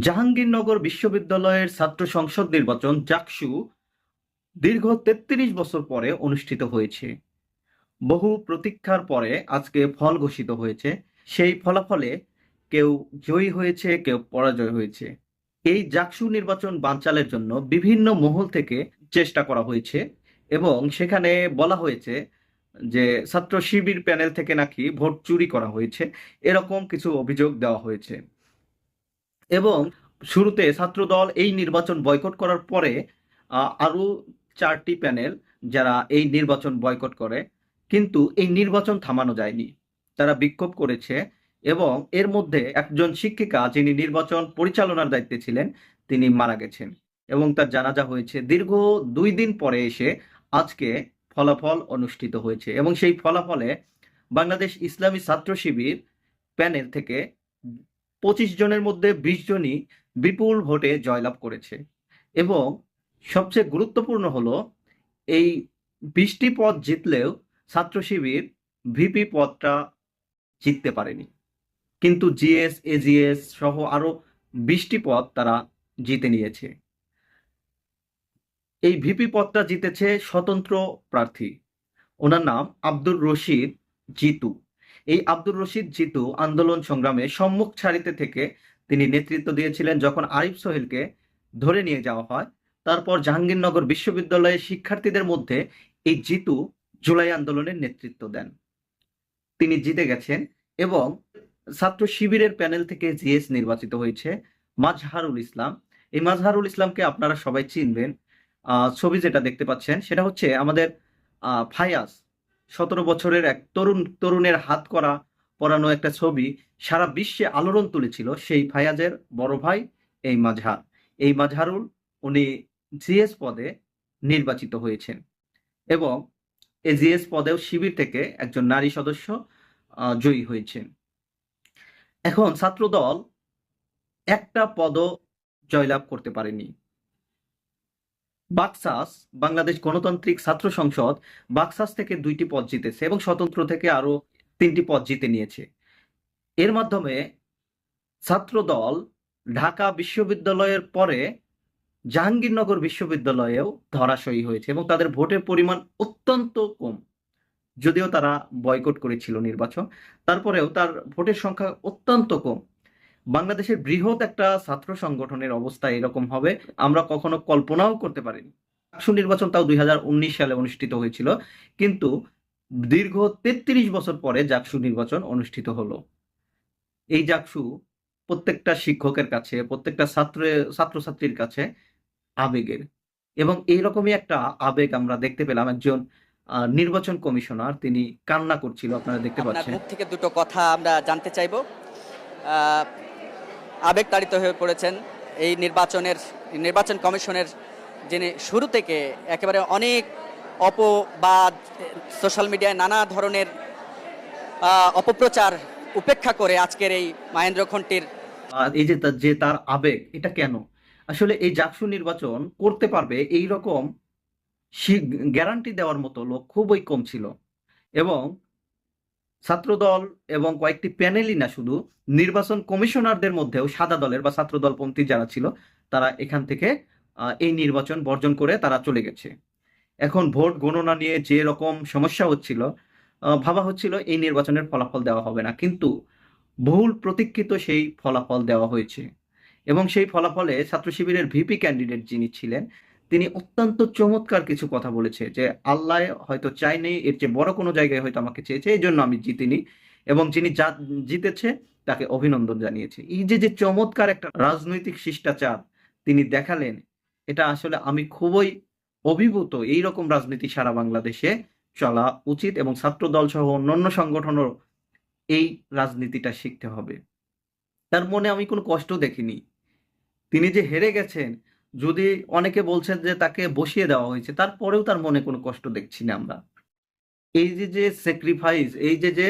জাহাঙ্গীরনগর বিশ্ববিদ্যালয়ের ছাত্র সংসদ নির্বাচন জাকসু দীর্ঘ ৩৩ বছর পরে অনুষ্ঠিত হয়েছে। বহু প্রতীক্ষার পরে আজকে ফল ঘোষিত হয়েছে। সেই ফলাফলে কেউ জয়ী হয়েছে, কেউ পরাজয় হয়েছে। এই জাকসু নির্বাচন বানচালের জন্য বিভিন্ন মহল থেকে চেষ্টা করা হয়েছে এবং সেখানে বলা হয়েছে যে ছাত্র শিবির প্যানেল থেকে নাকি ভোট চুরি করা হয়েছে, এরকম কিছু অভিযোগ দেওয়া হয়েছে। এবং শুরুতে ছাত্রদল এই নির্বাচন বয়কট করার পরে আরো 4টি প্যানেল যারা এই নির্বাচন বয়কট করে, কিন্তু এই নির্বাচন থামানো যায়নি। তারা বিক্ষোভ করেছে এবং এর মধ্যে একজন শিক্ষিকা যিনি নির্বাচন পরিচালনার দায়িত্বে ছিলেন তিনি মারা গেছেন এবং তার জানাজা হয়েছে দীর্ঘ 2 দিন পরে এসে আজকে ফলাফল অনুষ্ঠিত হয়েছে। এবং সেই ফলাফলে বাংলাদেশ ইসলামী ছাত্র শিবির প্যানেল থেকে 25 জনের মধ্যে 20 জনই বিপুল ভোটে জয়লাভ করেছে। এবং সবচেয়ে গুরুত্বপূর্ণ হলো এই 20টি পদ জিতলেও ছাত্র শিবির ভিপি পদটা জিততে পারেনি, কিন্তু জিএস এজিএস সহ আরো 20টি পদ তারা জিতে নিয়েছে। এই ভিপি পদটা জিতেছে স্বতন্ত্র প্রার্থী, ওনার নাম আব্দুর রশিদ জিতু। এই আব্দুর রশিদ জিতু আন্দোলন সংগ্রামে সম্মুখ সারিতে থেকে তিনি নেতৃত্ব দিয়েছিলেন যখন আরিফ সোহেলকে ধরে নিয়ে যাওয়া হয়। তারপর জাহাঙ্গীরনগর বিশ্ববিদ্যালয়ের শিক্ষার্থীদের মধ্যে এই জিতু জুলাই আন্দোলনের নেতৃত্ব দেন। তিনি জিতে গেছেন এবং ছাত্র শিবিরের প্যানেল থেকে জিএস নির্বাচিত হয়েছে মাজহারুল ইসলাম। এই মাজহারুল ইসলামকে আপনারা সবাই চিনবেন। ছবি যেটা দেখতে পাচ্ছেন সেটা হচ্ছে আমাদের ফায়াজ, 17 বছরের এক তরুণের হাত করা পরানো একটা ছবি সারা বিশ্বে আলোড়ন তুলেছিল। সেই ফায়াজের বড় ভাই এই মাজহার, এই মাজহারুল, উনি জিএস পদে নির্বাচিত হয়েছেন এবং এই জিএস পদেও শিবির থেকে একজন নারী সদস্য জয়ী হয়েছেন। এখন ছাত্রদল একটা পদও জয়লাভ করতে পারেনি। বাকসাস, বাংলাদেশ গণতান্ত্রিক ছাত্র সংসদ বাকসাস থেকে 2টি পদ জিতেছে এবং স্বতন্ত্র থেকে আরো 3টি পদ জিতে নিয়েছে। এর মাধ্যমে ছাত্রদল ঢাকা বিশ্ববিদ্যালয়ের পরে জাহাঙ্গীরনগর বিশ্ববিদ্যালয়েও ধরাশয়ী হয়েছে এবং তাদের ভোটের পরিমাণ অত্যন্ত কম। যদিও তারা বয়কট করেছিল নির্বাচন, তারপরেও তার ভোটের সংখ্যা অত্যন্ত কম। বাংলাদেশের বৃহৎ একটা ছাত্র সংগঠনের অবস্থা এরকম হবে আমরা কখনো কল্পনাও করতে পারিনি। ডাকসু নির্বাচন তাও 2019 সালে অনুষ্ঠিত হয়েছিল, কিন্তু দীর্ঘ 33 বছর পরে জাকসু নির্বাচন অনুষ্ঠিত হলো। এই জাকসু প্রত্যেকটা শিক্ষকের কাছে, প্রত্যেকটা ছাত্রছাত্রীর কাছে আবেগের। এবং এইরকমই একটা আবেগ আমরা দেখতে পেলাম। একজন নির্বাচন কমিশনার তিনি কান্না করছিল, আপনারা দেখতে আপনার পাচ্ছেন। মুখ থেকে দুটো কথা আমরা জানতে চাইব। আহ, আবেগতাড়িত হয়ে পড়েছেন এই নির্বাচন কমিশনের, যিনি শুরু থেকে একেবারে অনেক অপবাদ, সোশ্যাল মিডিয়ায় নানা ধরনের অপপ্রচার উপেক্ষা করে আজকের এই মাহেন্দ্র খন্টির এই যে তার আবেগ, এটা কেন? আসলে এই জাকসু নির্বাচন করতে পারবে এই রকম গ্যারান্টি দেওয়ার মতো লোক খুবই কম ছিল। এবং ছাত্রদল এবং কয়েকটি প্যানেলই না, শুধু নির্বাচন কমিশনারদের মধ্যেও সাদা দলের বা ছাত্রদলপন্থী যারা ছিল তারা এখান থেকে এই নির্বাচন বর্জন করে তারা চলে গেছে। এখন ভোট গণনা নিয়ে যে রকম সমস্যা হচ্ছিল, ভাবা হচ্ছিল এই নির্বাচনের ফলাফল দেওয়া হবে না, কিন্তু বহুল প্রতীক্ষিত সেই ফলাফল দেওয়া হয়েছে। এবং সেই ফলাফলে ছাত্র শিবিরের ভিপি ক্যান্ডিডেট যিনি ছিলেন তিনি অত্যন্ত চমৎকার কিছু কথা বলেছে যে আল্লাহ হয়তো চাইনি, এর চেয়ে বড় কোনো জায়গায় হয়তো আমাকে চেয়েছে, এই জন্য আমি জিতিনি। এবং যিনি জিতেছে তাকে অভিনন্দন জানিয়েছে। এই যে যে চমৎকার একটা রাজনৈতিক শিষ্টাচার তিনি দেখালেন, এটা আসলে আমি খুবই অভিভূত। এইরকম রাজনীতি সারা বাংলাদেশে চলা উচিত এবং ছাত্র দল সহ অন্যান্য সংগঠনেরও এই রাজনীতিটা শিখতে হবে। তার মনে আমি কোনো কষ্ট দেখিনি। তিনি যে হেরে গেছেন, যদি অনেকে বলছেন যে তাকে বসিয়ে দেওয়া হয়েছে, তারপরেও তার মনে কোনো কষ্ট দেখছি না আমরা। এই যে যে স্যাক্রিফাইস, এই যে যে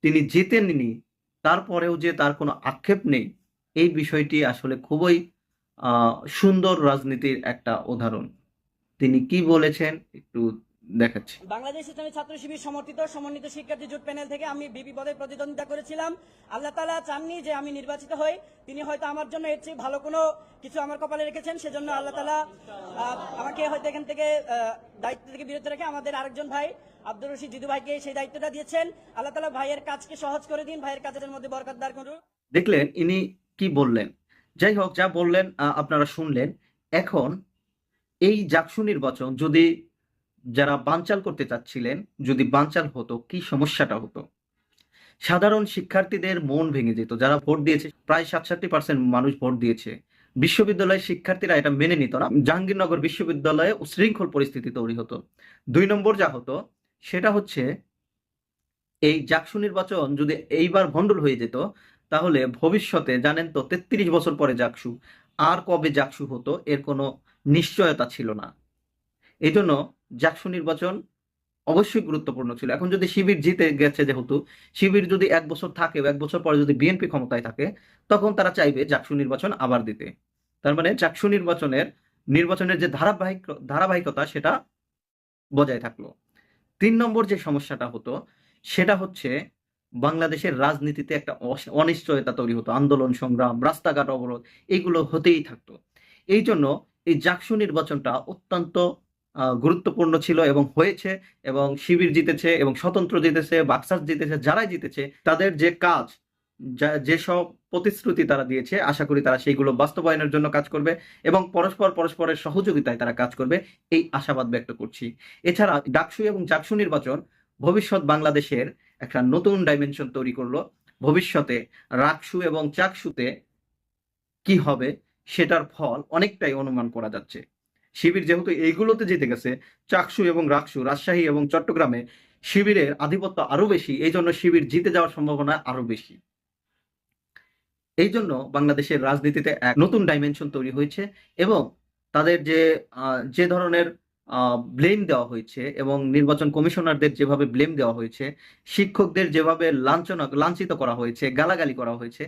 তিনি জিতেননি তারপরেও যে তার কোনো আক্ষেপ নেই, এই বিষয়টি আসলে খুবই সুন্দর রাজনীতির একটা উদাহরণ। তিনি কি বলেছেন একটু দেখাচ্ছি। বাংলাদেশ ইসলামী ছাত্র শিবির সমর্থিত সমন্বিত শিক্ষার্থী জোট প্যানেল থেকে আমি বিপি পদে প্রতিদ্বন্দ্বিতা করেছিলাম। আল্লাহ তাআলা চাননি যে আমি নির্বাচিত হই, তিনি হয়তো আমার জন্য এর চেয়ে ভালো কোনো কিছু আমার কপালে রেখেছেন, সেজন্য আল্লাহ তাআলা আমাকে হয়তো এখান থেকে দায়িত্ব থেকে বিরত রেখে আমাদের আরেকজন ভাই আব্দুর রশিদ জিদু ভাইকে সেই দায়িত্বটা দিয়েছেন। আল্লাহ তাআলা ভাইয়ের কাজকে সহজ করে দিন, ভাইয়ের কাজের মধ্যে বরকত দান করুন। দেখলেন ইনি কি বললেন। যাই হোক, যা বললেন আপনারা শুনলেন। এখন এই জাকসু নির্বাচন যদি যারা বানচাল করতে চাচ্ছিলেন, যদি বানচাল হতো, কি সমস্যাটা হতো? সাধারণ শিক্ষার্থীদের মন ভেঙে যেত। যারা ভোট দিয়েছে, প্রায় 67% মানুষ ভোট দিয়েছে। বিশ্ববিদ্যালয়ের শিক্ষার্থীরা এটা মেনে নিত না। জাহাঙ্গীরনগর বিশ্ববিদ্যালয়ে উশৃঙ্খল পরিস্থিতি তৈরি হতো। 2 নম্বর যা হতো সেটা হচ্ছে, এই জাকসু নির্বাচন যদি এইবার ভণ্ডুল হয়ে যেত, তাহলে ভবিষ্যতে জানেন তো 33 বছর পরে জাকসু, আর কবে জাকসু হতো এর কোনো নিশ্চয়তা ছিল না। এই জন্য জাকসু নির্বাচন অবশ্যই গুরুত্বপূর্ণ ছিল। এখন যদি শিবির জিতে গেছে, যেহেতু শিবির যদি 1 বছর থাকে, 1 বছর পরে যদি বিএনপি ক্ষমতায় থাকে, তখন তারা চাইবে জাকসু নির্বাচন আবার দিতে। তার মানে জাকসু নির্বাচনের যে ধারাবাহিকতা সেটা বজায় থাকলো। 3 নম্বর যে সমস্যাটা হতো সেটা হচ্ছে, বাংলাদেশের রাজনীতিতে একটা অনিশ্চয়তা তৈরি হতো। আন্দোলন সংগ্রাম, রাস্তাঘাট অবরোধ, এগুলো হতেই থাকতো। এই জন্য এই জাকসু নির্বাচনটা অত্যন্ত গুরুত্বপূর্ণ ছিল এবং হয়েছে, এবং শিবির জিতেছে এবং স্বতন্ত্র জিতেছে, বাকসাস জিতেছে, যারাই জিতেছে তাদের যে কাজ, যেসব প্রতিশ্রুতি তারা দিয়েছে, আশা করি তারা সেইগুলো বাস্তবায়নের জন্য কাজ করবে এবং পরস্পরের সহযোগিতায় তারা কাজ করবে, এই আশাবাদ ব্যক্ত করছি। এছাড়া ডাকসু এবং জাকসু নির্বাচন ভবিষ্যৎ বাংলাদেশের একটা নতুন ডাইমেনশন তৈরি করলো। ভবিষ্যতে রাকসু এবং চাকসুতে কি হবে সেটার ফল অনেকটাই অনুমান করা যাচ্ছে। শিবির যেহেতু এইগুলোতে জিতে গেছে, চাকসু এবং রাকসু, রাজশাহী এবং চট্টগ্রামে শিবিরের আধিপত্য আরো বেশি, এই জন্য শিবির জিতে যাওয়ার সম্ভাবনা আরো বেশি। এই জন্য বাংলাদেশের রাজনীতিতে এক নতুন ডাইমেনশন তৈরি হয়েছে এবং তাদের যে ধরনের ব্লেম দেওয়া হয়েছে এবং নির্বাচন কমিশনারদের যেভাবে ব্লেম দেওয়া হয়েছে, শিক্ষকদের যেভাবে লাঞ্ছিত করা হয়েছে, গালাগালি করা হয়েছে,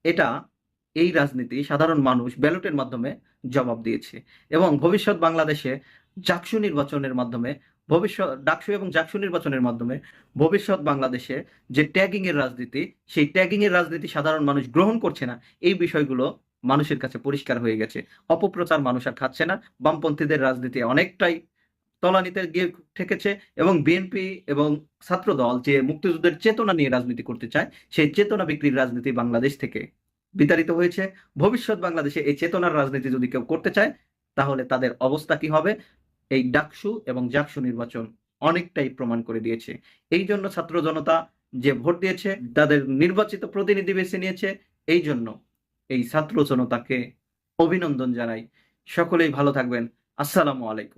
এটা এই রাজনীতি সাধারণ মানুষ ব্যালটের মাধ্যমে জবাব দিয়েছে। এবং ভবিষ্যৎ বাংলাদেশে জাকসু নির্বাচনের মাধ্যমে, ডাকসু এবং জাকসু নির্বাচনের মাধ্যমে ভবিষ্যৎ বাংলাদেশে যে ট্যাগিং এর রাজনীতি, সেই ট্যাগিং এর রাজনীতি সাধারণ মানুষ গ্রহণ করছে না, এই বিষয়গুলো মানুষের কাছে পরিষ্কার হয়ে গেছে। অপপ্রচার মানুষ আর খাচ্ছে না। বামপন্থীদের রাজনীতি অনেকটাই তলানিতে গিয়ে ঠেকেছে এবং বিএনপি এবং ছাত্রদল যে মুক্তিযুদ্ধের চেতনা নিয়ে রাজনীতি করতে চায়, সেই চেতনা বিক্রির রাজনীতি বাংলাদেশ থেকে বিতাড়িত হয়েছে। ভবিষ্যৎ বাংলাদেশে এই চেতনার রাজনীতি যদি কেউ করতে চায়, তাহলে তাদের অবস্থা কি হবে, এই ডাকসু এবং জাকসু নির্বাচন অনেকটাই প্রমাণ করে দিয়েছে। এই জন্য ছাত্র জনতা যে ভোট দিয়েছে, তাদের নির্বাচিত প্রতিনিধি বেছে নিয়েছে। এই জন্য এই ছাত্র জনতাকে অভিনন্দন জানাই। সকলেই ভালো থাকবেন। আসসালামু আলাইকুম।